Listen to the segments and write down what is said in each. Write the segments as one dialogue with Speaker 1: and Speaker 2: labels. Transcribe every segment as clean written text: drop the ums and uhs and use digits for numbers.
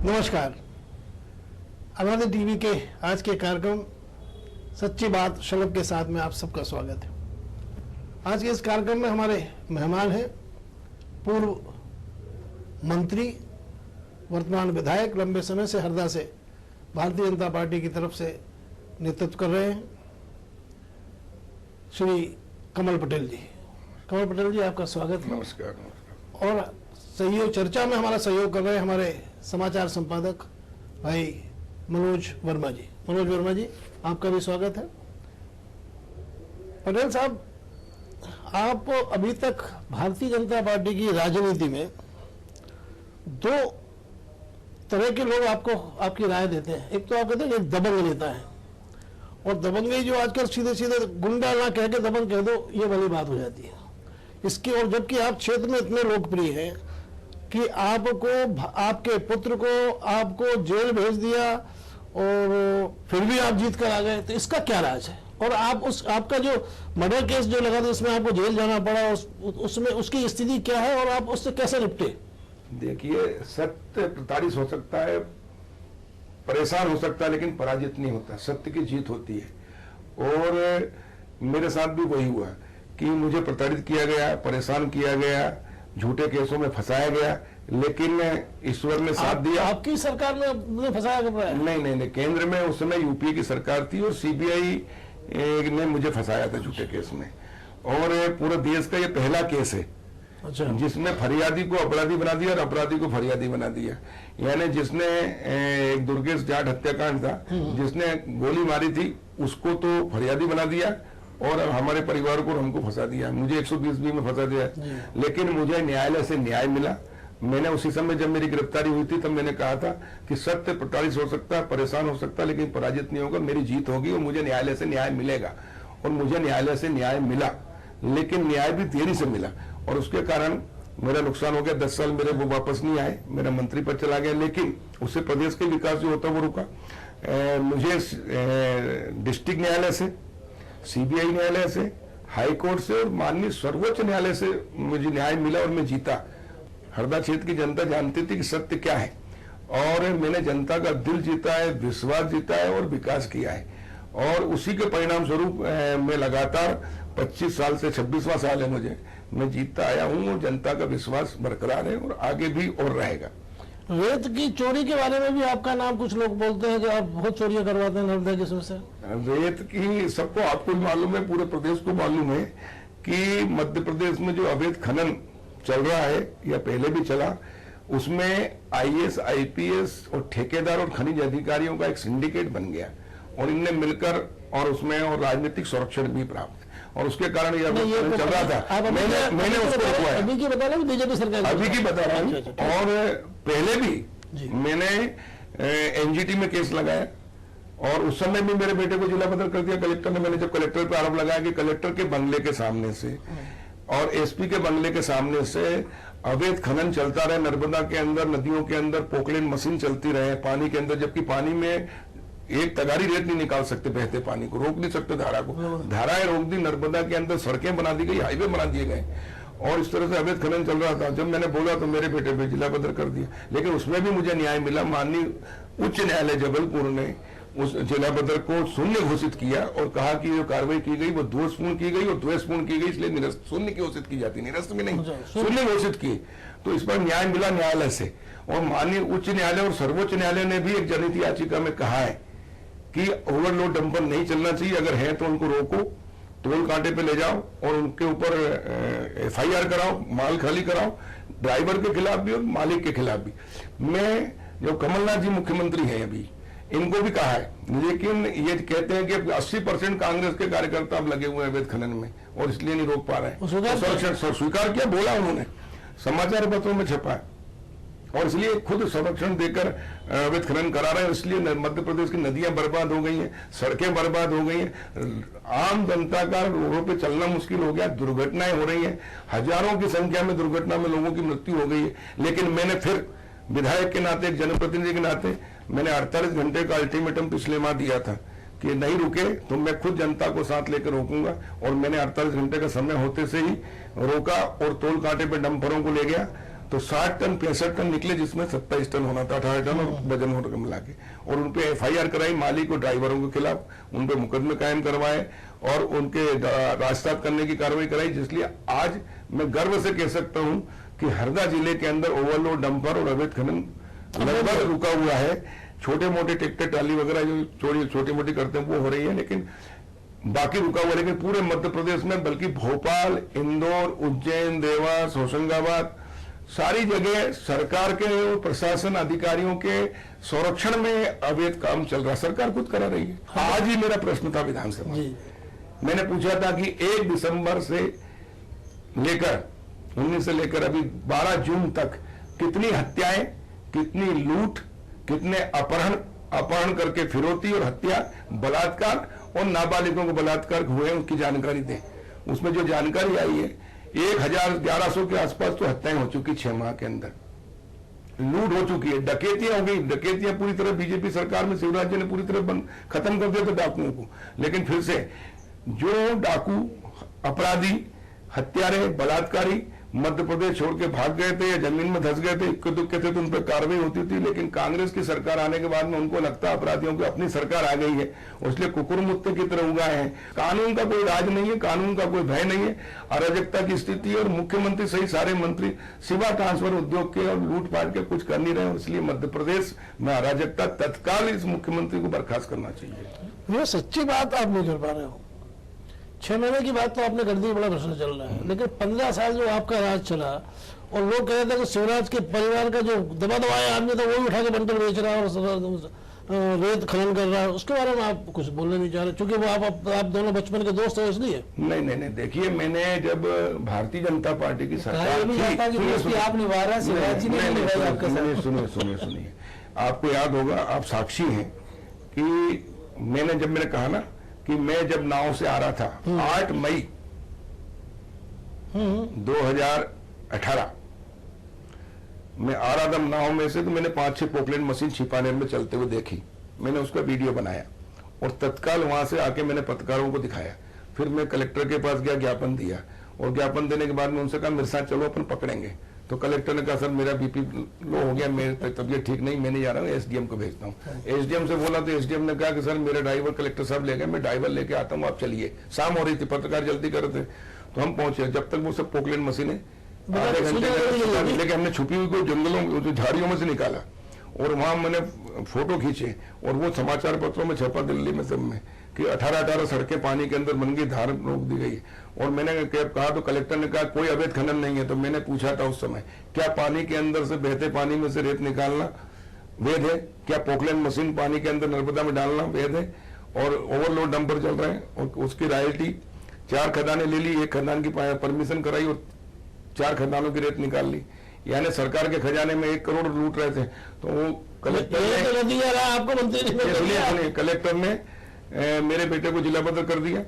Speaker 1: नमस्कार। अनादि टीवी के आज के कार्यक्रम सच्ची बात शलभ के साथ में आप सबका स्वागत है। आज के इस कार्यक्रम में हमारे मेहमान हैं पूर्व मंत्री, वर्तमान विधायक, लंबे समय से हरदा से भारतीय जनता पार्टी की तरफ से नेतृत्व कर रहे हैं, श्री कमल पटेल जी। कमल पटेल जी, आपका स्वागत है।
Speaker 2: नमस्कार।
Speaker 1: और सहयोग चर्चा में हमारा सहयोग कर रहे हैं हमारे समाचार संपादक भाई मनोज वर्मा जी। मनोज वर्मा जी, आपका भी स्वागत है। पटेल साहब, आप अभी तक भारतीय जनता पार्टी की राजनीति में दो तरह के लोग आपको आपकी राय देते हैं। एक तो आप कहते हैं एक दबंग नेता है, और दबंगी जो आजकल सीधे सीधे गुंडा ना कह के दबंग कह दो, ये वाली बात हो जाती है इसकी। और जबकि आप क्षेत्र में इतने लोकप्रिय हैं कि आपको, आपके पुत्र को आपको जेल भेज दिया और फिर भी आप जीत कर आ गए, तो इसका क्या राज है? और आप आपका जो मर्डर केस जो लगा था उसमें आपको जेल जाना पड़ा, उसमें उसकी स्थिति क्या है और आप उससे कैसे निपटे?
Speaker 2: देखिए, सत्य प्रताड़ित हो सकता है, परेशान हो सकता है, लेकिन पराजित नहीं होता। सत्य की जीत होती है। और मेरे साथ भी वही हुआ कि मुझे प्रताड़ित किया गया, परेशान किया गया, झूठे केसों में फंसाया गया, लेकिन ईश्वर ने साथ दिया।
Speaker 1: आपकी सरकार ने फंसाया कर रहा है?
Speaker 2: नहीं, केंद्र में उस समय यूपीए की सरकार थी और सीबीआई ने मुझे फंसाया था झूठे केस में। और पूरे देश का ये पहला केस है
Speaker 1: अच्छा,
Speaker 2: जिसमें फरियादी को अपराधी बना दिया और अपराधी को फरियादी बना दिया। यानी जिसने एक दुर्गेश जाट हत्याकांड था, जिसने गोली मारी थी, उसको तो फरियादी बना दिया और हमारे परिवार को, हमको फंसा दिया। मुझे 120B में फंसा दिया, लेकिन मुझे न्यायालय से न्याय मिला। मैंने उसी समय जब मेरी गिरफ्तारी हुई थी तब मैंने कहा था कि सत्य प्रताड़ित हो सकता है, परेशान हो सकता है, लेकिन पराजित नहीं होगा। मेरी जीत होगी और मुझे न्यायालय से न्याय मिलेगा। और मुझे न्यायालय से न्याय मिला, लेकिन न्याय भी देरी से मिला और उसके कारण मेरा नुकसान हो गया। 10 साल मेरे वो वापस नहीं आए, मेरा मंत्री पद चला गया, लेकिन उससे प्रदेश के विकास जो होता वो रुका। मुझे डिस्ट्रिक्ट न्यायालय से, सीबीआई न्यायालय से, हाई कोर्ट से और माननीय सर्वोच्च न्यायालय से मुझे न्याय मिला और मैं जीता। हरदा क्षेत्र की जनता जानती थी कि सत्य क्या है, और मैंने जनता का दिल जीता है, विश्वास जीता है और विकास किया है। और उसी के परिणाम स्वरूप मैं लगातार 25 साल से 26वां साल है मुझे, मैं जीतता आया हूं और जनता का विश्वास बरकरार है और आगे भी और रहेगा।
Speaker 1: रेत की चोरी के बारे में भी आपका नाम कुछ लोग बोलते हैं कि आप बहुत चोरियां करवाते हैं नर्मदा किस्म से।
Speaker 2: रेत की सबको, आपको मालूम है, पूरे प्रदेश को मालूम है कि मध्य प्रदेश में जो अवैध खनन चल रहा है या पहले भी चला, उसमें आईएएस, आईपीएस और ठेकेदार और खनिज अधिकारियों का एक सिंडिकेट बन गया और इनने मिलकर, और उसमें और राजनीतिक संरक्षण भी प्राप्त, और उसके कारण यह चल रहा था। मैंने उसको रुकवाया।
Speaker 1: अभी की बता रहा हूँ, बीजेपी सरकार
Speaker 2: अभी की बता रहा हूँ। और पहले भी मैंने एनजीटी में केस लगाया और उस समय भी मेरे बेटे को जिला बदल कर दिया कलेक्टर ने। मैंने जब कलेक्टर पर आरोप लगाया कि कलेक्टर के बंगले के सामने से और एसपी के बंगले के सामने से अवैध खनन चलता रहे, नर्मदा के अंदर, नदियों के अंदर पोकलेन मशीन चलती रहे पानी के अंदर, जबकि पानी में एक तगारी रेत नहीं निकाल सकते, बहते पानी को रोक नहीं सकते, धारा को, धाराएं रोक दी, नर्मदा के अंदर सड़कें बना दी गई, हाईवे बना दिए गए और इस तरह से अवैध खनन चल रहा था। जब मैंने बोला तो मेरे बेटे पे जिला बदल कर दिया, लेकिन उसमें भी मुझे न्याय मिला। माननीय उच्च न्यायालय जबलपुर ने उस जिला बदल को शून्य घोषित किया और कहा कि जो कार्रवाई की गई वो दोषपूर्ण की गई और द्वेषपूर्ण की गई, इसलिए निरस्त, शून्य की घोषित की जाती, निरस्त में नहीं, शून्य घोषित की। तो इस पर न्याय मिला न्यायालय से। और माननीय उच्च न्यायालय और सर्वोच्च न्यायालय ने भी एक जनहित याचिका में कहा है कि ओवरलोड डंपर नहीं चलना चाहिए, अगर है तो उनको रोको, टोल कांटे पे ले जाओ और उनके ऊपर एफआईआर कराओ, माल खाली कराओ, ड्राइवर के खिलाफ भी और मालिक के खिलाफ भी। मैं, जो कमलनाथ जी मुख्यमंत्री हैं अभी, इनको भी कहा है, लेकिन ये कहते हैं कि 80% कांग्रेस के कार्यकर्ता अब लगे हुए हैं अवैध खनन में और इसलिए नहीं रोक पा रहे हैं। संरक्षण स्वीकार किया, बोला उन्होंने, समाचार पत्रों में छपा है, और इसलिए खुद संरक्षण देकर अवैध खनन करा रहे हैं। इसलिए मध्य प्रदेश की नदियां बर्बाद हो गई हैं, सड़कें बर्बाद हो गई हैं, आम जनता का रोडों पे चलना मुश्किल हो गया, दुर्घटनाएं हो रही हैं, हजारों की संख्या में दुर्घटना में लोगों की मृत्यु हो गई है। लेकिन मैंने फिर विधायक के नाते, एक जनप्रतिनिधि के नाते, मैंने 48 घंटे का अल्टीमेटम पिछले माह दिया था कि नहीं रुके तो मैं खुद जनता को साथ लेकर रोकूंगा, और मैंने 48 घंटे का समय होते से ही रोका और टोल कांटे पे डंपरों को ले गया तो 60 टन 65 टन निकले, जिसमें 27 टन होना था, 18 टन और वजन होने मिला के। और उन पे FIR कराई मालिक और ड्राइवरों के खिलाफ, उन पे मुकदमे कायम करवाए और उनके राजसात करने की कार्रवाई कराई। जिसलिए आज मैं गर्व से कह सकता हूं कि हरदा जिले के अंदर ओवरलोड डंपर और अवैध खनन लगभग रुका हुआ है। छोटे मोटे ट्रैक्टर ट्राली वगैरह जो छोटी मोटी करते हैं वो हो रही है, लेकिन बाकी रुका हुआ। लेकिन पूरे मध्य प्रदेश में, बल्कि भोपाल, इंदौर, उज्जैन, देवास, होशंगाबाद, सारी जगह सरकार के और प्रशासन अधिकारियों के संरक्षण में अवैध काम चल रहा है, सरकार खुद करा रही है। आज ही मेरा प्रश्न था विधानसभा, मैंने पूछा था कि 1 दिसंबर से लेकर 19 से लेकर अभी 12 जून तक कितनी हत्याएं, कितनी लूट, कितने अपहरण करके फिरौती और हत्या, बलात्कार और नाबालिगों को बलात्कार हुए, उनकी जानकारी दें। उसमें जो जानकारी आई है 1100 के आसपास तो हत्याएं हो चुकी 6 माह के अंदर, लूट हो चुकी है, डकैतियां हो गई। डकैतियां पूरी तरह बीजेपी सरकार में शिवराज जी ने पूरी तरह खत्म कर दिया था डाकुओं को। लेकिन फिर से जो डाकू, अपराधी, हत्यारे, बलात्कारी मध्य प्रदेश छोड़ के भाग गए थे या जमीन में धंस गए थे, इक्के दुक्के थे, तो उन पर कार्रवाई होती थी। लेकिन कांग्रेस की सरकार आने के बाद में उनको लगता अपराधियों की अपनी सरकार आ गई है, इसलिए कुकुर मुत्ते की तरह उगाए हैं। कानून का कोई राज नहीं है, कानून का कोई भय नहीं है, अराजकता की स्थिति है। और मुख्यमंत्री सही सारे मंत्री सिवा ट्रांसफर उद्योग के और लूटपाट के कुछ कर नहीं रहे, इसलिए मध्य प्रदेश में अराजकता, तत्काल इस मुख्यमंत्री को बर्खास्त करना चाहिए।
Speaker 1: ये सच्ची बात आप नहीं कर पा रहे हो। 6 महीने की बात तो आपने कर दी, बड़ा प्रश्न चल रहा है, लेकिन 15 साल जो आपका राज चला और लोग कह रहे थे कि शिवराज के परिवार का जो दबाया आदमी था वो भी उठा के बंडल बेच रहा है और रेत खनन कर रहा है, उसके बारे में आप कुछ बोलने नहीं चाह रहे, क्योंकि वो आप दोनों बचपन के दोस्त हो इसलिए।
Speaker 2: नहीं, देखिए, मैंने जब भारतीय जनता पार्टी की सरकार सुनिए, आपको याद होगा, आप साक्षी हैं कि मैंने कहा ना कि मैं जब नाव से आ रहा था 8 मई 2018 मैं आ रहा था नाव में से, तो मैंने 5-6 पोकलैंड मशीन छिपाने में चलते हुए देखी। मैंने उसका वीडियो बनाया और तत्काल वहां से आके मैंने पत्रकारों को दिखाया। फिर मैं कलेक्टर के पास गया, ज्ञापन दिया और ज्ञापन देने के बाद में उनसे कहा मेरे साथ चलो, अपन पकड़ेंगे। तो कलेक्टर ने कहा सर मेरा बीपी लो हो गया, मेरी तबीयत ठीक नहीं, मैं नहीं जा रहा हूँ, SDM को भेजता हूँ। SDM से बोला तो SDM ने कहा कि सर मेरा ड्राइवर कलेक्टर साहब ले गए, मैं ड्राइवर लेके आता हूँ, आप चलिए। शाम हो रही थी, पत्रकार जल्दी कर रहे थे, तो हम पहुंचे। जब तक वो सब पोकलैंड मशीनें आधे घंटे लेके हमने छुपी हुई को जंगलों, झाड़ियों में से निकाला और वहां मैंने फोटो खींचे और वो समाचार पत्रों में छपा दिल्ली में सब में कि 18 सड़कें पानी के अंदर बन गई, धार रोक दी गई। और मैंने कहा तो कलेक्टर ने कहा कोई अवैध खनन नहीं है। तो मैंने पूछा था उस समय, क्या पानी के अंदर से, बहते पानी में से रेत निकालना वैध है? क्या पोकलैंड मशीन पानी के अंदर नर्मदा में डालना वैध है? और ओवरलोड डंपर चल रहे हैं और उसकी रॉयल्टी 4 खदानें ले ली, 1 खदान की परमिशन कराई और 4 खदानों की रेत निकाल ली। यानी सरकार के खजाने में 1 करोड़ लूट रहे थे। तो वो कलेक्टर ने कलेक्टर ने मेरे बेटे को जिला बदल कर दिया,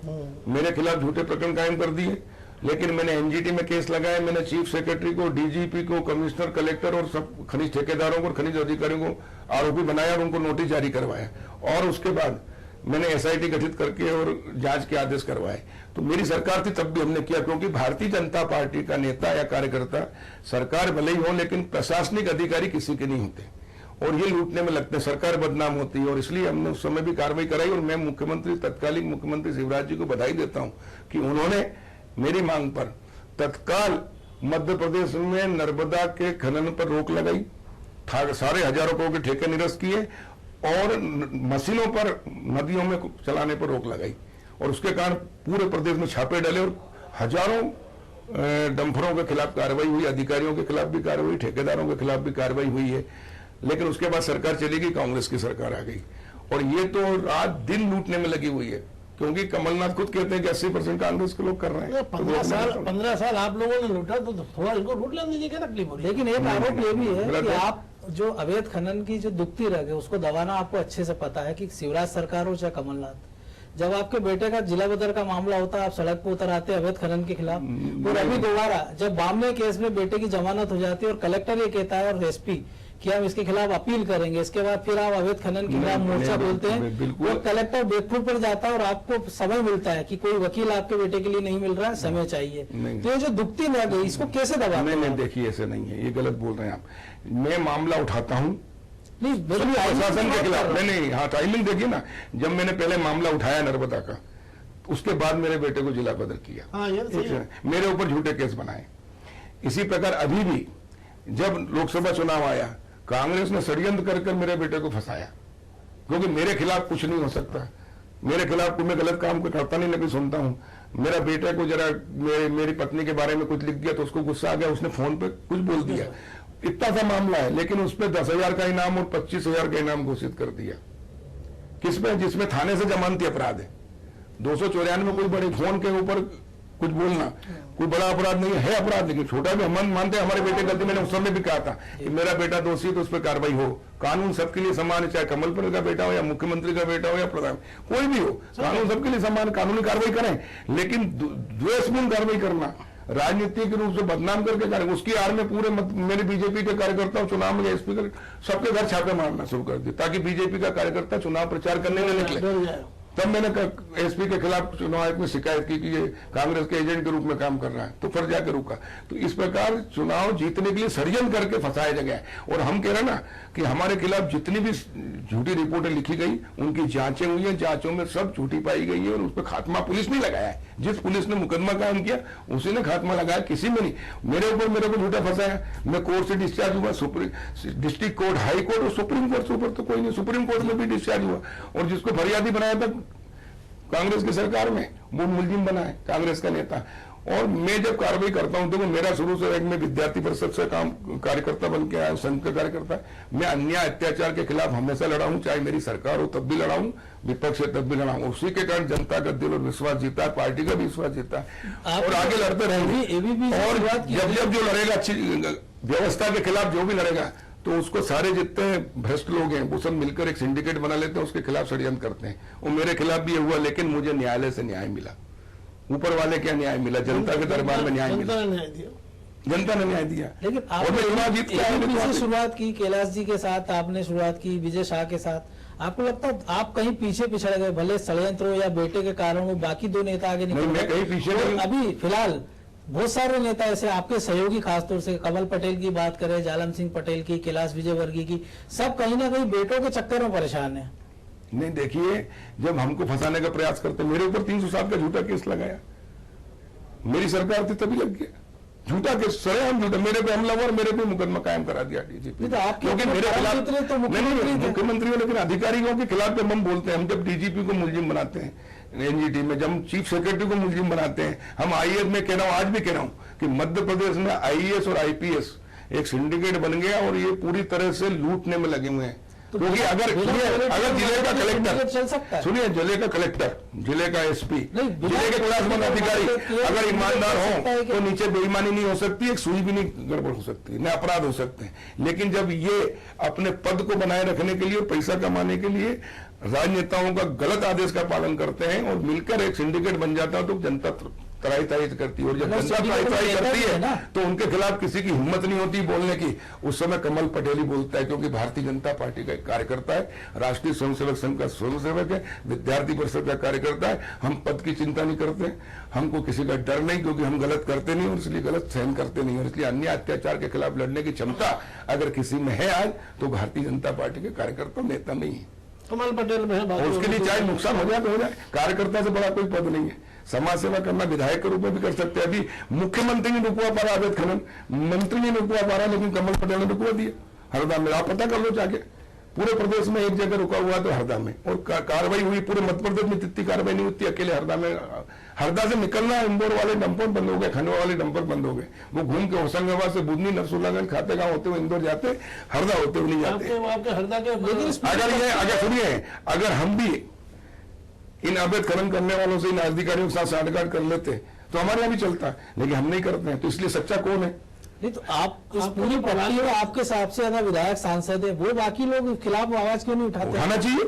Speaker 2: मेरे खिलाफ झूठे प्रकरण कायम कर दिए। लेकिन मैंने NGT में केस लगाया, मैंने चीफ सेक्रेटरी को, DGP को, कमिश्नर, कलेक्टर और सब खनिज ठेकेदारों को, खनिज अधिकारियों को आरोपी बनाया और उनको नोटिस जारी करवाया। और उसके बाद मैंने SIT गठित करके और जांच के आदेश करवाए। तो मेरी सरकार थी तब भी हमने किया, क्योंकि भारतीय जनता पार्टी का नेता या कार्यकर्ता सरकार भले ही हो लेकिन प्रशासनिक अधिकारी किसी के नहीं होते और ये लूटने में लगते हैं, सरकार बदनाम होती है। और इसलिए हमने उस समय भी कार्रवाई कराई और मैं मुख्यमंत्री, तत्कालीन मुख्यमंत्री शिवराज जी को बधाई देता हूं कि उन्होंने मेरी मांग पर तत्काल मध्य प्रदेश में नर्मदा के खनन पर रोक लगाई, सारे हजारों करोड़ के ठेके निरस्त किए और मशीनों पर, नदियों में चलाने पर रोक लगाई। और उसके कारण पूरे प्रदेश में छापे डले और हजारों डंपरों के खिलाफ कार्रवाई हुई, अधिकारियों के खिलाफ भी कार्रवाई, ठेकेदारों के खिलाफ भी कार्रवाई हुई है। लेकिन उसके बाद सरकार चली गई, कांग्रेस की सरकार आ गई और ये तो रात दिन लूटने में लगी हुई है, क्योंकि कमलनाथ खुद कहते हैं कि 80% कांग्रेस के लोग कर रहे हैं।
Speaker 1: 15 साल आप लोगों ने लूटा तो थोड़ा इनको लूट लेने दीजिए, क्या तकलीफ हो।
Speaker 3: लेकिन एक आरोप ये भी है कि आप जो अवैध खनन की जो दुखती रह गई उसको दबाना आपको अच्छे से पता है कि शिवराज सरकार हो चाहे कमलनाथ, जब आपके बेटे का जिला बदर का मामला होता आप सड़क पर उतर आते अवैध खनन के खिलाफ। और अभी दोबारा जब बामने केस में बेटे की जमानत हो जाती है और कलेक्टर ये कहता है और SP कि हम इसके खिलाफ अपील करेंगे, इसके बाद फिर आप अवैध खनन के खिलाफ मोर्चा बोलते हैं,
Speaker 2: बिल्कुल।
Speaker 3: वो कलेक्टर बेगपुर पर जाता है और आपको समय मिलता है कि कोई वकील आपके बेटे के लिए नहीं मिल रहा है, समय चाहिए। तो ये जो दुखती नग है, इसको कैसे दबाते हैं?
Speaker 2: नहीं, देखिए ऐसे नहीं है, ये गलत बोल रहे हैं आप। मैं मामला उठाता हूँ
Speaker 3: नहीं,
Speaker 2: प्रशासन के खिलाफ। नहीं, हाँ, टाइमिंग देखिए ना, जब मैंने पहले मामला उठाया नर्मदा का, उसके बाद मेरे बेटे को जिला बदल किया।
Speaker 1: हाँ, ये तो सही है।
Speaker 2: मेरे ऊपर झूठे केस बनाए। इसी प्रकार अभी भी जब लोकसभा चुनाव आया, कांग्रेस ने षड्यंत्र कर मेरे बेटे को फंसाया, क्योंकि मेरे खिलाफ कुछ नहीं हो सकता। मेरे खिलाफ कोई मैं गलत काम करता नहीं, लेकिन सुनता हूं। मेरा बेटे को जरा मेरी पत्नी के बारे में कुछ लिख दिया तो उसको गुस्सा आ गया, उसने फोन पे कुछ बोल दिया। इतना सा मामला है, लेकिन उस पर 10,000 का इनाम और 25,000 का इनाम घोषित कर दिया। किसमें? जिसमें थाने से जमानती अपराध है। 294 में कोई बड़े फोन के ऊपर कुछ बोलना कोई बड़ा अपराध नहीं है, अपराध, लेकिन छोटा भी हम मानते हैं। हमारे बेटे गलती, मैंने उस समय भी कहा था कि मेरा बेटा दोषी है तो उस पर कार्रवाई हो। कानून सबके लिए समान है, चाहे कमल पर का बेटा हो या मुख्यमंत्री का बेटा हो या प्रधान, कोई भी हो, कानून सबके लिए समान, कानूनी कार्रवाई करें। लेकिन द्वेषपूर्ण कार्रवाई करना, राजनीतिक रूप से बदनाम करके करें, उसकी आड़ में पूरे मेरे बीजेपी के कार्यकर्ता चुनाव में स्पीकर सबके घर छापे मारना शुरू कर दिया, ताकि बीजेपी का कार्यकर्ता चुनाव प्रचार करने में निकले। तब मैंने एसपी के खिलाफ चुनाव आयोग में शिकायत की कि ये कांग्रेस के एजेंट के रूप में काम कर रहा है, तो फिर जाकर रुका। तो इस प्रकार चुनाव जीतने के लिए षड्यंत्र करके फंसाया गया है। और हम कह रहे हैं ना कि हमारे खिलाफ जितनी भी झूठी रिपोर्टें लिखी गई, उनकी जांचें हुई हैं, जांचों में सब झूठी पाई गई है और उस पर खात्मा पुलिस नहीं लगाया है। जिस पुलिस ने मुकदमा कायम किया उसी ने खात्मा लगाया, किसी में नहीं। मेरे ऊपर मेरे को झूठा फंसाया, मैं कोर्ट से डिस्चार्ज हुआ, डिस्ट्रिक्ट कोर्ट, हाई कोर्ट और सुप्रीम कोर्ट से ऊपर तो कोई नहीं, सुप्रीम कोर्ट में भी डिस्चार्ज हुआ। और जिसको फरियादी बनाया था कांग्रेस की सरकार में, वो मुलजिम बना है, कांग्रेस का नेता। और मैं जब कार्रवाई करता हूं, देखो मेरा शुरू से मैं विद्यार्थी परिषद से काम कार्यकर्ता बन के आया, संघ का कार्यकर्ता। मैं अन्याय अत्याचार के खिलाफ हमेशा लड़ा हूं, चाहे मेरी सरकार हो तब भी लड़ा हूं, विपक्ष है तब भी लड़ा हूं। उसी के कारण जनता का दिल और विश्वास जीता है, पार्टी का भी विश्वास जीता है और आगे लड़ते रहेंगे। और जब जब जो लड़ेगा अच्छी व्यवस्था के खिलाफ, जो भी लड़ेगा, तो उसको सारे जितने भ्रष्ट लोग हैं वो सब मिलकर एक सिंडिकेट बना लेते हैं, उसके खिलाफ षड्यंत्र करते हैं। और मेरे खिलाफ भी ये हुआ, लेकिन मुझे न्यायालय से न्याय मिला। ऊपर वाले क्या न्याय मिला? जनता के दरबार में न्याय मिला, जनता ने न्याय दिया।
Speaker 3: लेकिन आपने शुरुआत की, कैलाश जी के साथ आपने शुरुआत की, विजय शाह के साथ, आपको लगता है आप कहीं पीछे पिछड़ गए? भले षड्यंत्र हो या बेटे के कारण हो, बाकी दो नेता आगे निकल गए।
Speaker 2: मैं कहीं पीछे नहीं।
Speaker 3: अभी फिलहाल बहुत सारे नेता ऐसे आपके सहयोगी, खासतौर से कमल पटेल की बात करें, जालम सिंह पटेल की, कैलाश विजयवर्गीय की, सब कहीं ना कहीं बेटों के चक्कर में परेशान है।
Speaker 2: नहीं, देखिए, जब हमको फंसाने का प्रयास करते, मेरे ऊपर 307 का झूठा केस लगाया, मेरी सरकार थी तभी लग गया झूठा केस, सरेआम झूठा। मेरे पे हमला हुआ और मेरे पे मुकदमा कायम करा दिया डीजीपी, क्योंकि मेरे खिलाफ मुख्यमंत्री, लेकिन अधिकारियों के खिलाफ जब हम बोलते हैं, हम जब डीजीपी को मुलजिम बनाते हैं एनजीटी में, जब चीफ सेक्रेटरी को मुलजिम बनाते हैं, हम आईएएस में कह रहा हूं, आज भी कह रहा हूं कि मध्य प्रदेश में आईएएस और आईपीएस एक सिंडिकेट बन गया और ये पूरी तरह से लूटने में लगे हुए हैं। क्योंकि अगर जिले का कलेक्टर
Speaker 3: चल सकता है,
Speaker 2: सुनिए, जिले का कलेक्टर, जिले का एसपी, जिले के क्लास वन अधिकारी अगर ईमानदार हो तो नीचे बेईमानी नहीं हो सकती, एक सुई भी नहीं गड़बड़ हो सकती, न अपराध हो सकते हैं। लेकिन जब ये अपने पद को बनाए रखने के लिए, पैसा कमाने के लिए राजनेताओं का गलत आदेश का पालन करते हैं और मिलकर एक सिंडिकेट बन जाता है, तो जनता तराई करती है। और जब जनता तराई करती है तो उनके खिलाफ किसी की हिम्मत नहीं होती बोलने की। उस समय कमल पटेल ही बोलता है, क्योंकि भारतीय जनता पार्टी का एक कार्यकर्ता है, राष्ट्रीय स्वयंसेवक संघ का स्वयंसेवक है, विद्यार्थी परिषद का कार्यकर्ता है। हम पद की चिंता नहीं करते, हमको किसी का डर नहीं, क्योंकि हम गलत करते नहीं और इसलिए गलत सहन करते नहीं। और इसलिए अन्याय अत्याचार के खिलाफ लड़ने की क्षमता अगर किसी में है आज, तो भारतीय जनता पार्टी के कार्यकर्ता नेता नहीं है,
Speaker 1: कमल पटेल में है।
Speaker 2: और उसके लिए चाहे नुकसान हो जाए तो हो जाए, कार्यकर्ता से बड़ा कोई पद नहीं है। समाज सेवा करना विधायक के रूप में भी कर सकते हैं। अभी मुख्यमंत्री ने रुकवा पा रहा अवैध खनन, मंत्री ने रुकवा पा रहा, लेकिन कमल पटेल ने रुकवा दिया हरदा में। आप पता कर लो जाके, पूरे प्रदेश में एक जगह रुका हुआ तो हरदा में, और कार्रवाई हुई। पूरे मध्य प्रदेश में इतनी कार्रवाई नहीं होती, अकेले हरदा में। हरदा से निकलना, इंदौर वाले डंपर बंद हो गए, खंडवा वाले डंपर बंद हो गए। वो घूम के होशंगाबाद से बुधनी, नरसुल्लागंज, खाते गांव होते हुए इंदौर जाते, हरदा होते हुए नहीं जाते।
Speaker 1: हरदा के
Speaker 2: अगर सुनिए, अगर हम भी इन अवैध खनन करने वालों से, इन अधिकारियों के साथ साठगांठ कर लेते तो हमारे यहाँ भी चलता है, लेकिन हम नहीं करते हैं। तो इसलिए सच्चा कौन है?
Speaker 3: नहीं, तो आप इस पूरी प्रणाली में आपके सबसे ज्यादा विधायक सांसद है, वो बाकी लोग खिलाफ आवाज क्यों नहीं उठाते?
Speaker 2: उठाना चाहिए,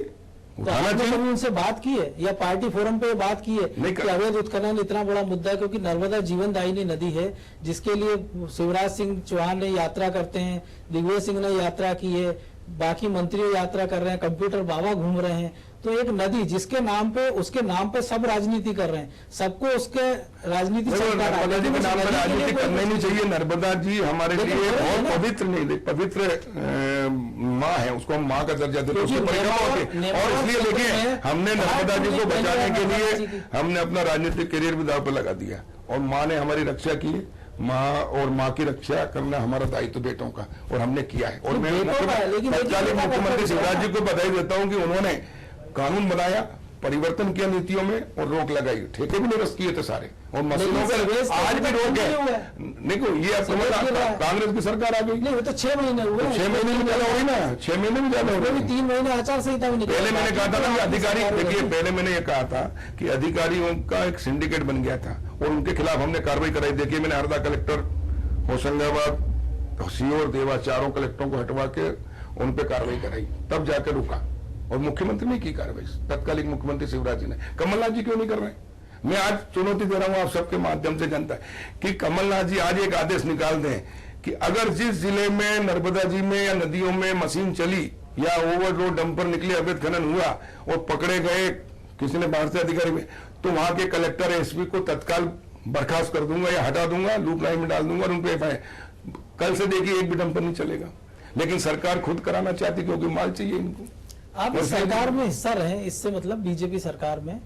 Speaker 3: तो
Speaker 2: उठाना
Speaker 3: आपने
Speaker 2: चाहिए।
Speaker 3: कभी उनसे बात की है या पार्टी फोरम पे बात की है
Speaker 2: नहीं
Speaker 3: कि अवैध उत्खनन इतना बड़ा मुद्दा है? क्योंकि नर्मदा जीवनदायिनी नदी है जिसके लिए शिवराज सिंह चौहान ने यात्रा करते हैं, दिग्विजय सिंह ने यात्रा की है, बाकी मंत्री यात्रा कर रहे हैं, कंप्यूटर बाबा घूम रहे हैं। तो एक नदी जिसके नाम पे, उसके नाम पे सब राजनीति कर रहे हैं, सबको उसके राजनीति
Speaker 2: देखो,
Speaker 3: चलता रहा है।
Speaker 2: नर्मदा जी
Speaker 3: लेकिन
Speaker 2: के
Speaker 3: उस
Speaker 2: नाम पर
Speaker 3: नदी के लिए
Speaker 2: राजनीति
Speaker 3: कोई
Speaker 2: करना ही नहीं
Speaker 3: कुछ
Speaker 2: चाहिए। नर्मदा जी हमारे
Speaker 3: लेकिन
Speaker 2: लिए
Speaker 3: वो है
Speaker 2: बहुत
Speaker 3: ना।
Speaker 2: पवित्र नहीं, पवित्र माँ है, उसको हम माँ का दर्जा देते हैं,
Speaker 3: क्योंकि
Speaker 2: उसकी परिक्रमा होती है।
Speaker 3: नेवार
Speaker 2: और इसलिए
Speaker 3: क्षेत्र
Speaker 2: देखिए
Speaker 3: में
Speaker 2: हमने नर्मदा जी को
Speaker 3: भारत में
Speaker 2: बचाने के
Speaker 3: नर्मदा जी
Speaker 2: लिए
Speaker 3: की-
Speaker 2: हमने अपना राजनीतिक करियर भी दांव पर लगा दिया और माँ ने हमारी रक्षा की है। माँ और माँ की रक्षा करना हमारा दायित्व बेटों का, और हमने किया है। और मैं
Speaker 3: बेटों का है, लेकिन
Speaker 2: तत्कालीन
Speaker 3: बेटों का
Speaker 2: मुख्यमंत्री
Speaker 3: कर्तव्य
Speaker 2: शिवराज जी
Speaker 3: है।
Speaker 2: को बधाई देता हूँ कि उन्होंने कानून बनाया, परिवर्तन किया नीतियों में और रोक लगाई। ठेके भी निरस्त किए थे सारे, और मशीनों
Speaker 3: लेकिन सीवेज
Speaker 2: पर
Speaker 3: तो
Speaker 2: आज भी
Speaker 3: अभी
Speaker 2: रोक
Speaker 3: तक नहीं हुआ
Speaker 2: है।
Speaker 3: है।
Speaker 2: देखो ये अब
Speaker 3: सीवेज गिर रहा है।
Speaker 2: कांग्रेस की सरकार आ गई,
Speaker 3: नहीं, वो तो 6 महीने हुए हैं।
Speaker 2: 6 महीने में ज्यादा हो रही ना, 6 महीने में ज्यादा हो
Speaker 3: उसमें भी
Speaker 2: रही।
Speaker 3: 3 महीने आचार संहिता में निकला।
Speaker 2: पहले मैंने कहा था ना कि अधिकारी,
Speaker 3: सरकार
Speaker 2: देखिए
Speaker 3: रही।
Speaker 2: पहले मैंने ये कहा था कि अधिकारियों का एक सिंडिकेट बन गया था और उनके खिलाफ हमने कार्रवाई कराई। देखिए मैंने हरदा कलेक्टर, होशंगाबाद, सीहोर, देवा, चारों कलेक्टरों को हटवा के उन पे कार्रवाई कराई, तब जाकर रुका। और मुख्यमंत्री ने की कार्रवाई, तत्कालीन मुख्यमंत्री शिवराज जी ने। कमलनाथ जी क्यों नहीं कर रहे? मैं आज चुनौती दे रहा हूं आप सबके माध्यम से जनता कि कमलनाथ जी आज एक आदेश निकाल दें कि अगर जिस जिले में नर्मदा जी में या नदियों में मशीन चली या ओवरलोड डंपर निकले, अवैध खनन हुआ और पकड़े गए किसी ने बाहर से अधिकारी में, तो वहां के कलेक्टर एसपी को तत्काल बर्खास्त कर दूंगा या हटा दूंगा, लूप लाइन में डाल दूंगा और उन पे FIR। कल से देखिए एक भी डंपर नहीं चलेगा। लेकिन सरकार खुद कराना चाहती क्योंकि माल चाहिए इनको।
Speaker 3: आप इस सरकार में हिस्सा रहे, इससे मतलब बीजेपी सरकार में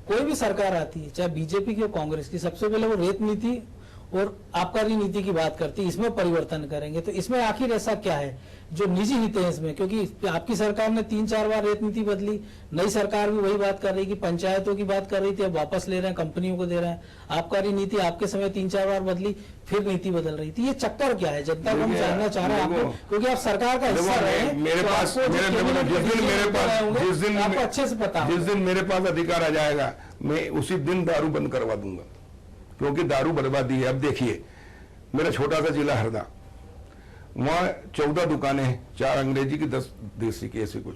Speaker 3: कोई भी सरकार आती है, चाहे बीजेपी की हो कांग्रेस की, सबसे पहले वो रेत नीति और आबकारी नीति की बात करती है, इसमें परिवर्तन करेंगे। तो इसमें आखिर ऐसा क्या है जो निजी हित है इसमें? क्योंकि आपकी सरकार ने 3-4 बार रेत नीति बदली, नई सरकार भी वही बात कर रही कि पंचायतों की बात कर रही थी, अब वापस ले रहे हैं, कंपनियों को दे रहे हैं। आबकारी नीति आपके समय 3-4 बार बदली, फिर नीति बदल रही थी। ये चक्कर क्या है? जनता को हम जानना चाह रहे हैं आपको, क्योंकि आप सरकार का हिस्सा रहे हैं।
Speaker 2: मेरे
Speaker 3: तो
Speaker 2: पास
Speaker 3: आपको जो कैबिनेट
Speaker 2: जिस दिन मेरे
Speaker 3: डिसीजन
Speaker 2: पास
Speaker 3: होंगे,
Speaker 2: जिस दिन
Speaker 3: आपको अच्छे से पता
Speaker 2: जिस
Speaker 3: होगा।
Speaker 2: दिन मेरे पास अधिकार आ जाएगा, मैं उसी दिन दारू बंद करवा दूंगा, क्योंकि दारू बर्बादी है। अब देखिए मेरा छोटा सा जिला हरदा, वहां 14 दुकानें हैं, 4 अंग्रेजी की 10 देसी की, ऐसे कुछ,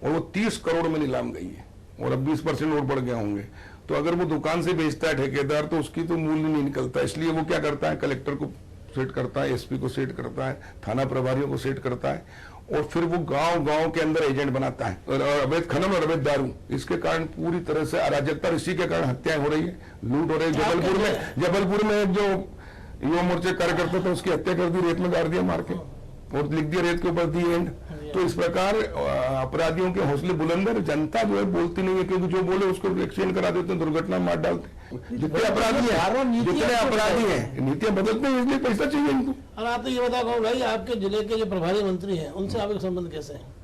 Speaker 2: और वो 30 करोड़ में नीलाम गई है और अब 20% और बढ़ गए होंगे। तो अगर वो दुकान से बेचता है ठेकेदार तो उसकी तो मूल्य नहीं निकलता, इसलिए वो क्या करता है, कलेक्टर को सेट करता है, एसपी को सेट करता है, थाना प्रभारियों को सेट करता है और फिर वो गांव गांव के अंदर एजेंट बनाता है। और अवैध खनन और अवैध दारू, इसके कारण पूरी तरह से अराजकता, इसी के कारण हत्याएं हो रही है, लूट हो रही है। जबलपुर में एक जो युवा मोर्चे कार्यकर्ता थे उसकी हत्या कर दी, रेत में गाड़ दिया मार के और लिख दिया रेत के ऊपर दी एंड। तो इस प्रकार अपराधियों के हौसले बुलंद है, जनता जो है बोलती नहीं है, क्योंकि जो बोले उसको एक्सीडेंट करा देते हैं, दुर्घटना मार डालते हैं। जितने अपराधी हैं नीतियां बदलते हैं, इसलिए पैसा चाहिए इनको।
Speaker 1: और आप तो ये बताओ भाई, आपके जिले के जो प्रभारी मंत्री हैं उनसे आपके संबंध कैसे हैं?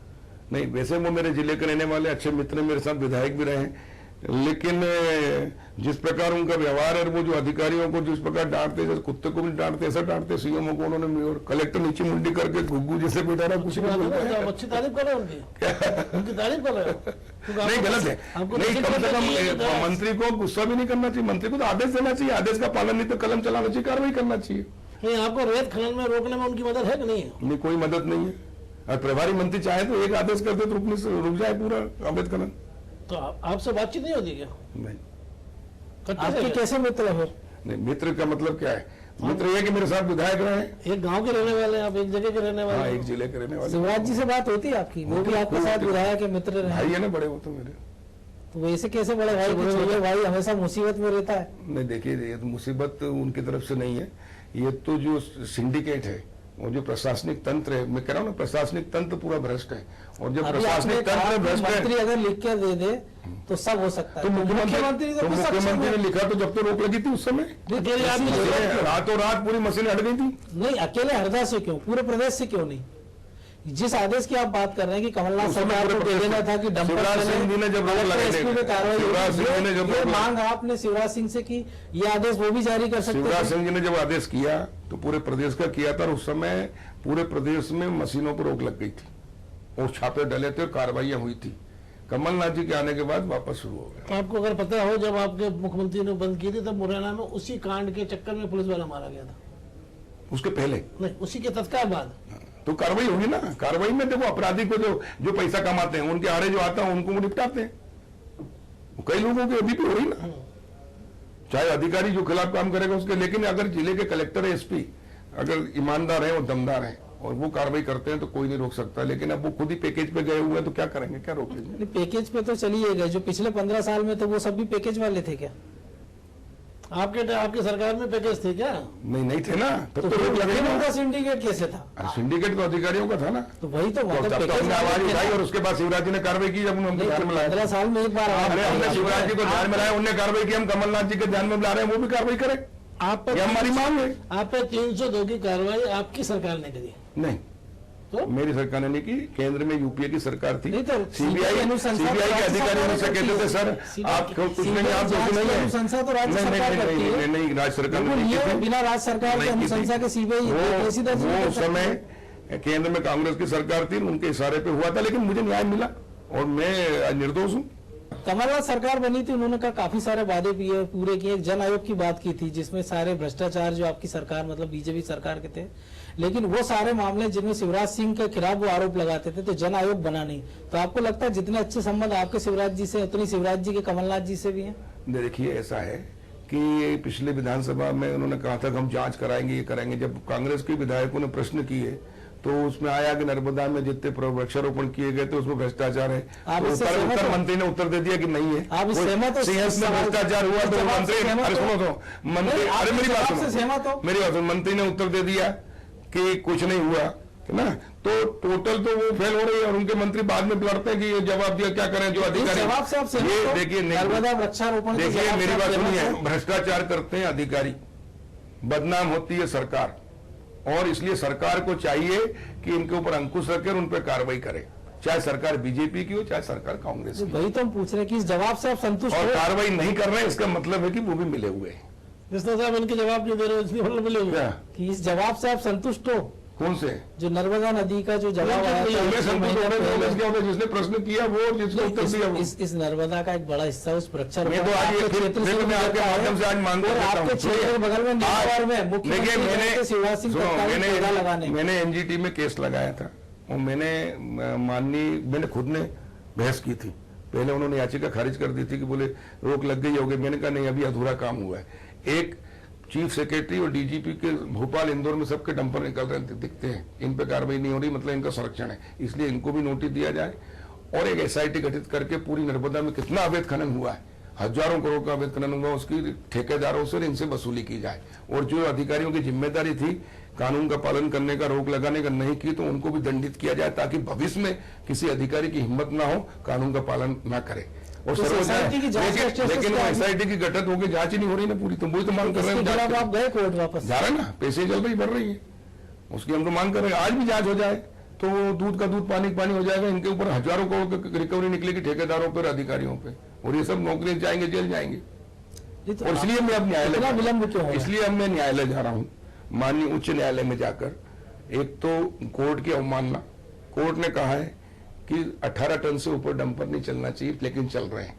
Speaker 2: नहीं, वैसे वो मेरे जिले के रहने वाले अच्छे मित्र, मेरे साथ विधायक भी रहे, लेकिन जिस प्रकार उनका व्यवहार है, वो जो अधिकारियों को जिस प्रकार डांटते, जैसे कुत्ते को भी डांटते, ऐसा डांटते सीएमओ को उन्होंने, और कलेक्टर नीचे मुंडी करके घुग्गू जैसे बैठा रहा, कुछ नहीं बोलता है।
Speaker 1: आप अच्छी तारीफ कर रहे हो उनकी तारीफ कर रहे हो?
Speaker 2: नहीं, गलत है। नहीं, कम से कम मंत्री को गुस्सा भी नहीं करना चाहिए, मंत्री को तो आदेश देना चाहिए, आदेश का पालन नहीं तो कलम चलाना चाहिए, कार्रवाई करना चाहिए।
Speaker 1: नहीं, आपको रेत खनन में रोकने में उनकी मदद है कि नहीं है?
Speaker 2: नहीं, कोई मदद नहीं है। और प्रभारी मंत्री चाहे तो एक आदेश करते तो रुक जाए पूरा अवैध खनन।
Speaker 1: तो आपसे बातचीत नहीं होती क्या?
Speaker 2: नहीं,
Speaker 3: आपके कैसे मित्र हो?
Speaker 2: नहीं, मित्र का मतलब क्या है? मित्र ये कि मेरे साथ विधायक रहे,
Speaker 1: एक गांव के रहने वाले हैं आप, एक जगह के रहने वाले
Speaker 2: हाँ,
Speaker 1: हैं।
Speaker 2: एक जिले के रहने वाले।
Speaker 3: शिवराज जी से बात होती है आपकी? वो भी आपके साथ विधायक के मित्र रहे?
Speaker 2: भाई है ना बड़े, वो तो मेरे।
Speaker 3: तो वैसे कैसे बड़े भाई कि छोटे भाई हमेशा मुसीबत में रहता है?
Speaker 2: नहीं, देखिए ये तो मुसीबत उनकी तरफ से नहीं है, ये तो जो सिंडिकेट है, वो जो प्रशासनिक तंत्र है, मैं कह रहा हूँ ना, प्रशासनिक तंत्र पूरा भ्रष्ट है। और जो
Speaker 3: अभी आपने
Speaker 2: प्रशासनिक
Speaker 3: कहा
Speaker 2: तंत्र
Speaker 3: कि
Speaker 2: भ्रष्ट है,
Speaker 3: मंत्री अगर लिख के दे दे तो सब हो सकता है।
Speaker 2: तो मुख्यमंत्री
Speaker 3: तो कुछ सक्षम
Speaker 2: मुख्यमंत्री
Speaker 3: है।
Speaker 2: ने लिखा तो जब तो रोक लगी थी उस समय,
Speaker 1: अकेले आदमी से-
Speaker 2: रातों रात पूरी मशीनें हट गई थी।
Speaker 3: नहीं, अकेले हरदा से क्यों, पूरे प्रदेश से क्यों नहीं? जिस आदेश की आप बात कर रहे हैं कि कमलनाथ
Speaker 2: उस समय
Speaker 3: सरकार को
Speaker 2: पूरे
Speaker 3: दे देना था कि डंपर
Speaker 2: शिवराज सिंह जी ने जब रोक लगाई,
Speaker 3: एसपी पे कार्रवाई
Speaker 2: शिवराज सिंह जी ने जब
Speaker 3: ये
Speaker 2: रोक-
Speaker 3: मांग आपने शिवराज सिंह से की, ये आदेश वो भी जारी कर सकते
Speaker 2: शिवराज
Speaker 3: थे।
Speaker 2: सिंह जी ने जब आदेश किया तो पूरे प्रदेश का किया था, और उस समय पूरे प्रदेश में मशीनों पर रोक लग गई थी और छापे डले थे और कार्रवाइयां हुई थी। कमलनाथ जी के आने के बाद वापस शुरू हो गया।
Speaker 1: आपको अगर पता हो, जब आपके मुख्यमंत्री ने बंद की थी तब मुरैना में उसी कांड के चक्कर में पुलिस वाला मारा गया था।
Speaker 2: उसके पहले
Speaker 1: नहीं, उसी के तत्काल बाद
Speaker 2: तो कार्रवाई होगी ना। कार्रवाई में देखो अपराधी को जो पैसा कमाते हैं उनके आड़े जो आता है उनको वो निपटाते हैं। कई लोगों की अभी भी हो रही ना, चाहे अधिकारी जो खिलाफ काम करेगा उसके, लेकिन अगर जिले के कलेक्टर एसपी अगर ईमानदार है और दमदार है और वो कार्रवाई करते हैं तो कोई नहीं रोक सकता। लेकिन अब वो खुद ही पैकेज पे गए हुए हैं तो क्या करेंगे, क्या रोकेंगे?
Speaker 3: पैकेज पे तो चलिए गए, जो पिछले 15 साल में तो वो सब भी पैकेज वाले थे क्या?
Speaker 1: आपकी सरकार में पैकेज थे क्या?
Speaker 2: नहीं थे ना, तब तो रोक
Speaker 3: लेकिन
Speaker 2: लगेगा।
Speaker 3: उनका सिंडिकेट कैसे था?
Speaker 2: अरे सिंडिकेट तो अधिकारियों का था ना,
Speaker 3: तो वही तो
Speaker 2: तो
Speaker 3: मतलब
Speaker 2: तब तो
Speaker 3: पैकेज
Speaker 2: हमने आवाज
Speaker 3: वाले थे
Speaker 2: उठाई
Speaker 3: ना।
Speaker 2: और उसके बाद शिवराज जी ने कार्रवाई की। जब उन्होंने ध्यान में लाया
Speaker 3: 15 साल में एक बार
Speaker 2: हमने शिवराज जी को ध्यान में लाया, उन्होंने कार्रवाई की। हम कमलनाथ जी के ध्यान में ला रहे हैं, वो भी कार्रवाई करें,
Speaker 1: आप पे
Speaker 2: ये हमारी मांग है।
Speaker 1: आप पे 302 की कार्रवाई आपकी सरकार ने करी
Speaker 2: नहीं,
Speaker 1: तो
Speaker 2: मेरी सरकार ने नहीं की, केंद्र में यूपीए की सरकार थी।
Speaker 3: नहीं तो
Speaker 2: सीबीआई के अधिकारी मुझसे कहते थे सर आप कुछ नहीं, आप दोषी नहीं है।
Speaker 3: अनुशंसा तो राज्य सरकार करती है।
Speaker 2: नहीं, राज्य सरकार ने
Speaker 3: बिल्कुल,
Speaker 2: नहीं
Speaker 3: ये
Speaker 2: की थी।
Speaker 3: बिना राज्य सरकार के
Speaker 2: नहीं की
Speaker 3: अनुशंसा
Speaker 2: थी।
Speaker 3: के सीबीआई
Speaker 2: वो उस समय केंद्र में कांग्रेस की सरकार थी, उनके इशारे पे हुआ था, लेकिन मुझे न्याय मिला और मैं निर्दोष हूँ।
Speaker 3: कमलनाथ सरकार बनी थी, उन्होंने कहा काफी सारे वादे पूरे किए। एक जन आयोग की बात की थी जिसमें सारे भ्रष्टाचार जो आपकी सरकार मतलब बीजेपी सरकार के थे, लेकिन वो सारे मामले जिनमें शिवराज सिंह के खिलाफ वो आरोप लगाते थे, तो जन आयोग बना नहीं। तो आपको लगता है जितने अच्छे संबंध आपके शिवराज जी से उतनी शिवराज जी के कमलनाथ जी से भी हैं?
Speaker 2: देखिए ऐसा है कि पिछले विधानसभा में उन्होंने कहा था कि हम जांच कराएंगे, ये कराएंगे। जब कांग्रेस के विधायकों ने प्रश्न किए तो उसमें आया कि नर्मदा में जितने वृक्षारोपण किए गए थे उसमें भ्रष्टाचार है। तो उत्तर मंत्री ने उत्तर दे दिया कि नहीं है।
Speaker 3: आप सहमत हो?
Speaker 2: सिंहस्थ में भ्रष्टाचार हुआ तो मंत्री, अरे सुनो तो मंत्री, अरे मेरी बात सुनो, मेरी बात सुनो, मंत्री ने उत्तर दे दिया कि कुछ नहीं हुआ, है ना। तो टोटल तो वो फेल हो रही है और उनके मंत्री बाद में लड़ते हैं कि ये जवाब दिया, क्या करें जो अधिकारी।
Speaker 3: ये
Speaker 2: देखिए
Speaker 3: नर्मदा वृक्षारोपण,
Speaker 2: देखिए मेरी बात सुनिए, भ्रष्टाचार करते हैं अधिकारी, बदनाम होती है सरकार, और इसलिए सरकार को चाहिए कि इनके ऊपर अंकुश रखे और उन पर कार्रवाई करे, चाहे सरकार बीजेपी की हो चाहे सरकार कांग्रेस की।
Speaker 3: वही तो हम पूछ रहे हैं कि इस जवाब से आप संतुष्ट
Speaker 2: और
Speaker 3: हो?
Speaker 2: कार्रवाई नहीं कर रहे हैं इसका मतलब है कि वो भी मिले हुए हैं।
Speaker 1: कृष्णा साहब इनके जवाब नहीं दे रहे, इसलिए मतलब मिले हुए
Speaker 2: क्या
Speaker 3: कि इस जवाब से आप संतुष्ट हो?
Speaker 2: कौन से?
Speaker 3: जो नर्मदा नदी का जो जवाब आया था,
Speaker 2: जिसने प्रश्न किया वो, जिसने उत्तर दिया वो।
Speaker 3: इस नर्मदा का एक बड़ा हिस्सा उस वृक्षारोपण
Speaker 2: मैं तो आज ये फिर मैं आपके माध्यम से आज मांग
Speaker 3: और आपके क्षेत्र के बगल में नीमच में मुख्यमंत्री शिवराज सिंह तत्कालीन पौधा लगाने,
Speaker 2: मैंने एनजीटी में केस लगाया था और मैंने खुद ने बहस की थी। पहले उन्होंने याचिका खारिज कर दी थी कि बोले रोक लग गई होगी। मैंने कहा नहीं, अभी अधूरा काम हुआ है। एक चीफ सेक्रेटरी और डीजीपी के भोपाल इंदौर में सबके डंपर निकल रहे दिखते हैं, इन पे कार्रवाई नहीं हो रही, मतलब इनका संरक्षण है, इसलिए इनको भी नोटिस दिया जाए और एक एसआईटी गठित करके पूरी नर्मदा में कितना अवैध खनन हुआ है, हजारों करोड़ का अवैध खनन हुआ, उसकी ठेकेदारों से इनसे वसूली की जाए। और जो अधिकारियों की जिम्मेदारी थी कानून का पालन करने का, रोक लगाने का, नहीं की तो उनको भी दंडित किया जाए, ताकि भविष्य में किसी अधिकारी की हिम्मत ना हो कानून का पालन ना करे। और लेकिन एसआईटी की गठित होगी, जांच ही नहीं हो रही ना पूरी, तो वही तो मांग कर रहे हैं।
Speaker 3: आप गए कोर्ट वापस
Speaker 2: जा रहे हैं ना, पैसे चल रही बढ़ रही है, उसकी हम तो मांग कर रहे हैं। आज भी जांच हो जाए तो दूध का दूध पानी का पानी हो जाएगा। इनके ऊपर हजारों करोड़ की रिकवरी निकलेगी ठेकेदारों पर, अधिकारियों पे, और ये सब नौकरी जाएंगे, जेल जाएंगे।
Speaker 3: तो
Speaker 2: और इसलिए मैं अब न्यायालय,
Speaker 3: विलंब क्यों?
Speaker 2: इसलिए अब मैं न्यायालय जा रहा हूँ, माननीय उच्च न्यायालय में जाकर। एक तो कोर्ट की अवमानना, कोर्ट ने कहा है कि 18 टन से ऊपर डंपर नहीं चलना चाहिए, लेकिन चल रहे हैं,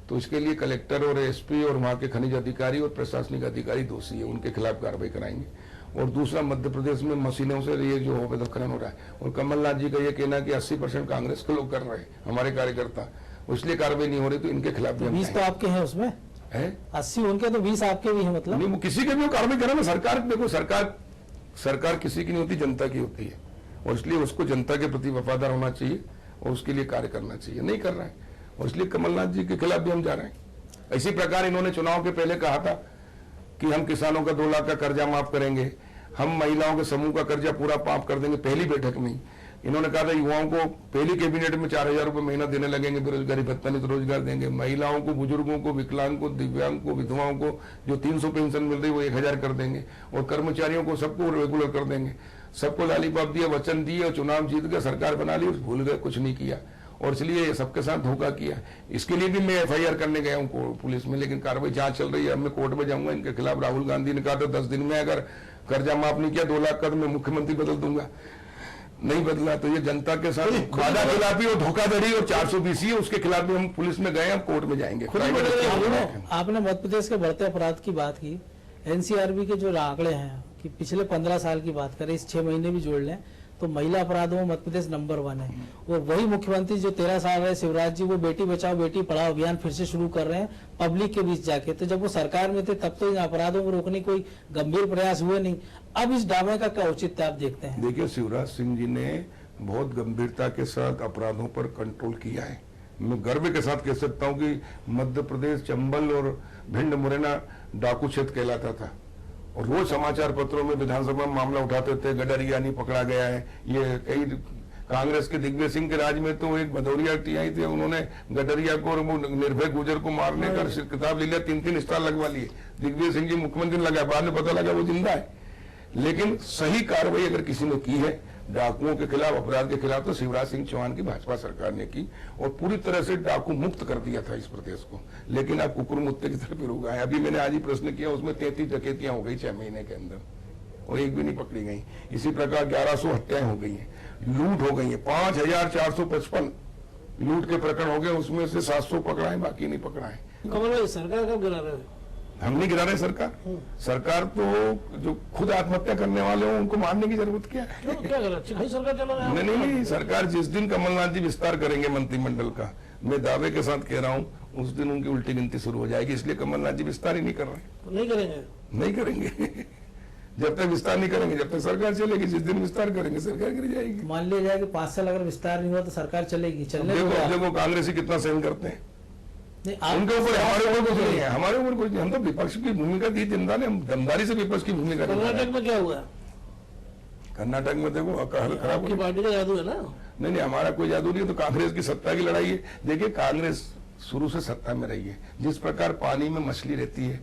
Speaker 2: तो इसके लिए कलेक्टर और एसपी और वहां के खनिज अधिकारी और प्रशासनिक अधिकारी दोषी है, उनके खिलाफ कार्रवाई कराएंगे। और दूसरा, मध्य प्रदेश में मशीनों से ये जो अवैध खनन हो रहा है, और कमलनाथ जी का ये कहना कि 80% कांग्रेस के लोग कर रहे हैं, हमारे कार्यकर्ता, इसलिए कार्रवाई नहीं हो रही, तो इनके खिलाफ भी
Speaker 3: 20 तो आपके हैं उसमें
Speaker 2: है,
Speaker 3: 80 उनके, तो 20 आपके भी हैं। मतलब
Speaker 2: नहीं, वो किसी के भी कार्रवाई करें ना। सरकार देखो, सरकार किसी की नहीं होती, जनता की होती है, और इसलिए उसको जनता के प्रति वफादार होना चाहिए और उसके लिए कार्य करना चाहिए, नहीं कर रहा है, और इसलिए कमलनाथ जी के खिलाफ भी हम जा रहे हैं। इसी प्रकार इन्होंने चुनाव के पहले कहा था कि हम किसानों का 2 लाख का कर्जा माफ करेंगे, हम महिलाओं के समूह का कर्जा पूरा माफ कर देंगे। पहली बैठक में इन्होंने कहा था युवाओं को पहली कैबिनेट में 4000 रुपए महीना देने लगेंगे, बेरोजगारी भत्ता नहीं तो रोजगार देंगे, महिलाओं को, बुजुर्गों को, विकलांग को, दिव्यांग को, विधवाओं को जो 300 पेंशन मिल रही है वो 1000 कर देंगे, और कर्मचारियों को सबको रेगुलर कर देंगे। सबको लॉलीपॉप दिया, वचन दिए, और चुनाव जीत गए, सरकार बना ली, भूल गए, कुछ नहीं किया, और इसलिए सबके साथ धोखा किया। इसके लिए भी मैं एफआईआर करने गया हूँ पुलिस में, लेकिन कार्रवाई जांच चल रही है। अब मैं कोर्ट में जाऊंगा इनके खिलाफ। राहुल गांधी ने कहा था 10 दिन में अगर कर्जा माफ नहीं किया 2 लाख का तो मैं मुख्यमंत्री बदल दूंगा, नहीं बदला, तो ये जनता के साथ वादा खिलाफी और धोखाधड़ी और 420 है, उसके खिलाफ भी हम पुलिस में गए, हम कोर्ट में जाएंगे।
Speaker 3: आपने मध्य प्रदेश के बढ़ते अपराध की बात की, एनसीआरबी के जो आंकड़े हैं कि पिछले 15 साल की बात करें, इस 6 महीने भी जोड़ लें तो महिला अपराधों में मध्य प्रदेश नंबर 1 है। और वही मुख्यमंत्री जो 13 साल रहे शिवराज जी, वो बेटी बचाओ बेटी पढ़ाओ अभियान फिर से शुरू कर रहे हैं पब्लिक के बीच जाके। तो जब वो सरकार में थे तब तो इन अपराधों को रोकने कोई गंभीर प्रयास हुए नहीं। अब इस ड्रामे का क्या औचित्य आप देखते हैं?
Speaker 2: देखिए, शिवराज सिंह जी ने बहुत गंभीरता के साथ अपराधों पर कंट्रोल किया है। मैं गर्व के साथ कह सकता हूं कि मध्य प्रदेश चंबल और भिंड मुरैना डाकू क्षेत्र कहलाता था, और रोज समाचार पत्रों में विधानसभा में मामला उठाते थे, गडरिया नहीं पकड़ा गया है। ये कई कांग्रेस के दिग्विजय सिंह के राज में तो एक भदौरिया टीआई थे, उन्होंने गडरिया को और निर्भय गुजर को मारने का किताब ले लिया, 3-3 स्टार लगवा लिए। दिग्विजय सिंह जी मुख्यमंत्री लगा, बाद में पता लगा वो जिंदा है। लेकिन सही कार्रवाई अगर किसी ने की है डाकुओं के खिलाफ, अपराध के खिलाफ, तो शिवराज सिंह चौहान की भाजपा सरकार ने की, और पूरी तरह से डाकू मुक्त कर दिया था इस प्रदेश को। लेकिन अब कुकुर मुत्ते की तरफ रुक गए। अभी मैंने आज ही प्रश्न किया, उसमें 33 डकैतियां हो गई 6 महीने के अंदर, और एक भी नहीं पकड़ी गई। इसी प्रकार 1100 हत्याएं हो गई हैं, लूट हो गई है, 5455 लूट के प्रकरण हो गए, उसमें से 700 पकड़ाए, बाकी नहीं पकड़ाए।
Speaker 1: कमल भाई, सरकार कब गिरा रहे हो?
Speaker 2: हम नहीं गिरा रहे सरकार। सरकार तो जो खुद आत्महत्या करने वाले हो उनको मारने की जरूरत क्या है?
Speaker 1: क्यों, क्या गलत सरकार चला रहा है?
Speaker 2: नहीं, सरकार जिस दिन कमलनाथ जी विस्तार करेंगे मंत्रिमंडल का, मैं दावे के साथ कह रहा हूं, उस दिन उनकी उल्टी गिनती शुरू हो जाएगी। इसलिए कमलनाथ जी विस्तार ही नहीं कर रहे।
Speaker 1: नहीं करेंगे?
Speaker 2: नहीं करेंगे। जब तक विस्तार नहीं करेंगे, जब तक सरकार चलेगी। जिस दिन विस्तार करेंगे सरकार गिर जाएगी।
Speaker 3: मान लिया जाए कि 5 साल अगर विस्तार नहीं हुआ तो सरकार चलेगी। चलने
Speaker 2: देखो कांग्रेसी कितना सहन करते हैं,
Speaker 3: नहीं,
Speaker 2: उनके ऊपर हमारे ऊपर कुछ नहीं है, हमारे ऊपर कुछ नहीं। हम तो विपक्ष की भूमिका दी जनता ने, हम दमदारी से विपक्ष की भूमिका।
Speaker 1: कर्नाटक में क्या हुआ?
Speaker 2: कर्नाटक में देखो हाल खराब
Speaker 1: आपकी पार्टी का जादू है ना?
Speaker 2: नहीं, हमारा कोई जादू नहीं है, तो कांग्रेस की सत्ता की लड़ाई है। देखिए, कांग्रेस शुरू से सत्ता में रही है। जिस प्रकार पानी में मछली रहती है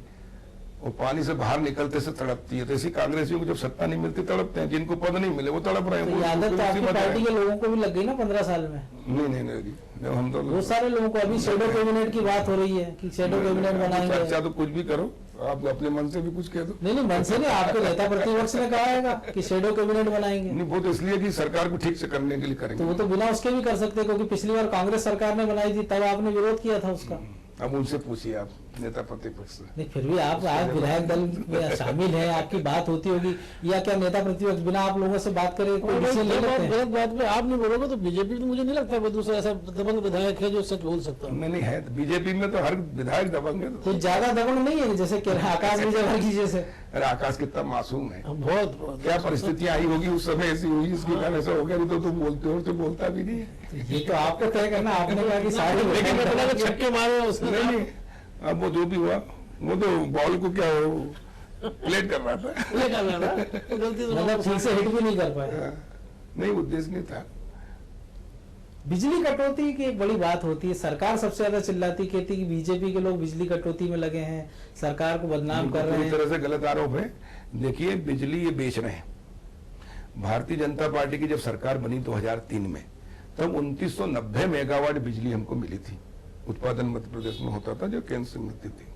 Speaker 2: और पानी से बाहर निकलते से तड़पती है, तो ऐसी कांग्रेसियों को जब सत्ता नहीं मिलती तड़पते हैं। जिनको पद नहीं मिले वो तड़प रहे हैं।
Speaker 3: तो आदत तो आपकी पार्टी के लोगों को भी लग गई ना 15 साल में?
Speaker 2: नहीं, हम तो
Speaker 3: बहुत सारे लोगों को। अभी शेडो कैबिनेट की बात हो रही है कि शेडो कैबिनेट बनाएंगे।
Speaker 2: अच्छा, तो कुछ भी करो, आप अपने मन से भी कुछ कह दो।
Speaker 3: नहीं, मन से नहीं, आपके नेता प्रतिपक्ष ने कहा है कि शेडो कैबिनेट बनाएंगे।
Speaker 2: नहीं, वो तो इसलिए कि सरकार को ठीक से करने के लिए करेंगे।
Speaker 3: तो वो तो बिना उसके भी कर सकते, क्योंकि पिछली बार कांग्रेस सरकार ने बनाई थी, तब आपने विरोध किया था उसका।
Speaker 2: अब उनसे पूछिए आप, नेता प्रतिपक्ष से।
Speaker 3: नहीं, फिर भी आप विधायक दल में शामिल हैं, आपकी बात होती होगी, या क्या नेता प्रतिपक्ष बिना आप लोगों से बात करे कोई डिसीजन ले लेते हैं?
Speaker 1: गलत बात पे आप नहीं बोलोगे तो बीजेपी तो मुझे नहीं लगता कोई दूसरा ऐसा दबंग विधायक है जो सच बोल सकता है।
Speaker 2: नहीं है, बीजेपी में तो हर विधायक दबंग है।
Speaker 3: कुछ ज्यादा दबंग नहीं है जैसे आकाश विजयवर्गीय जैसे?
Speaker 2: अरे आकाश कितना मासूम है।
Speaker 1: बहुत
Speaker 2: क्या परिस्थितियां आई होगी उस समय ऐसी हुई, इसके कारण ऐसा हो गया। तो तुम बोलते हो तो बोलता भी नहीं है।
Speaker 3: ये तो आपको तय करना। आपने कहा कि सारे,
Speaker 1: लेकिन छक्के मारे उसने।
Speaker 2: नहीं, अब वो जो भी हुआ, वो तो बॉल को क्या प्लेट कर रहा था,
Speaker 1: गलती
Speaker 3: मतलब ठीक से हिट भी नहीं कर पाए।
Speaker 2: नहीं, उद्देश्य नहीं था।
Speaker 3: बिजली कटौती की एक बड़ी बात होती है, सरकार सबसे ज्यादा चिल्लाती, कहती कि बीजेपी के लोग बिजली कटौती में लगे हैं, सरकार को बदनाम कर रहे हैं।
Speaker 2: पूरी तरह से गलत आरोप है। देखिए, बिजली ये बेच रहे हैं। भारतीय जनता पार्टी की जब सरकार बनी 2003 में, तब 2990 मेगावाट बिजली हमको मिली थी। उत्पादन मध्य प्रदेश में होता था, जो केंद्र से मिलती थी।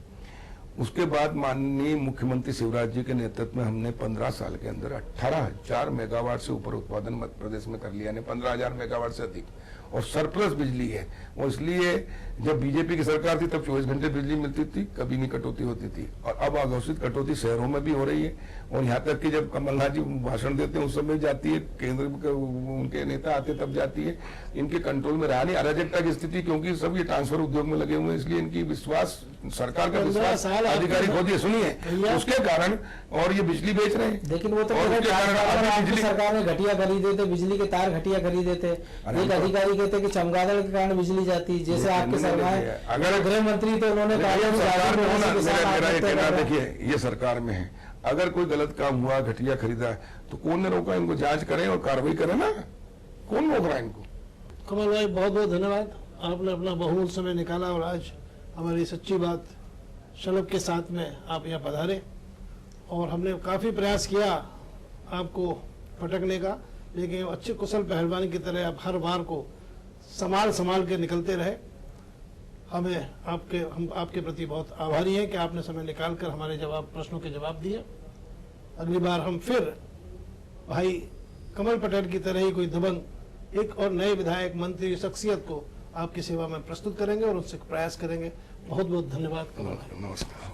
Speaker 2: उसके बाद माननीय मुख्यमंत्री शिवराज जी के नेतृत्व में हमने 15 साल के अंदर 18,000 मेगावाट से ऊपर उत्पादन मध्य प्रदेश में कर लिया, 15,000 मेगावाट से अधिक, और सरप्लस बिजली है। और इसलिए जब बीजेपी की सरकार थी तब 24 घंटे बिजली मिलती थी, कभी नहीं कटौती होती थी। और अब अघोषित कटौती शहरों में भी हो रही है, और यहाँ तक कि जब कमलनाथ जी भाषण देते हैं उस समय जाती है, केंद्र उनके नेता आते तब जाती है। इनके कंट्रोल में रहा नहीं, अराजकता की स्थिति, क्योंकि सब ये ट्रांसफर उद्योग में लगे हुए हैं, इसलिए इनकी विश्वास, सरकार का विश्वास अधिकारी खो दिए। सुनिए, उसके कारण, और ये बिजली बेच रहे हैं।
Speaker 3: लेकिन वो तो
Speaker 2: बिजली
Speaker 3: सरकार ने घटिया खरीदे थे, बिजली के तार घटिया खरीदे थे। एक अधिकारी कहते कि चमगादड़ के कारण बिजली जाती, जैसे आपके सरकार अगर गृह मंत्री तो उन्होंने कहा।
Speaker 2: देखिए, ये सरकार में है, अगर कोई गलत काम हुआ, घटिया खरीदा, तो कौन ने रोका? इनको जांच करें और कार्रवाई करें ना, कौन रोक रहा है इनको?
Speaker 1: कमल भाई, बहुत बहुत धन्यवाद, आपने अपना बहुमूल्य समय निकाला और आज हमारी सच्ची बात शलभ के साथ में आप यहाँ पधारे, और हमने काफ़ी प्रयास किया आपको फटकने का, लेकिन अच्छे कुशल पहलवान की तरह आप हर बार को संभाल के निकलते रहे। हम आपके प्रति बहुत आभारी हैं कि आपने समय निकालकर हमारे प्रश्नों के जवाब दिए। अगली बार हम फिर भाई कमल पटेल की तरह ही कोई दबंग एक और नए विधायक, मंत्री, शख्सियत को आपकी सेवा में प्रस्तुत करेंगे और उनसे प्रयास करेंगे। बहुत बहुत धन्यवाद कमल भाई।
Speaker 2: नमस्कार।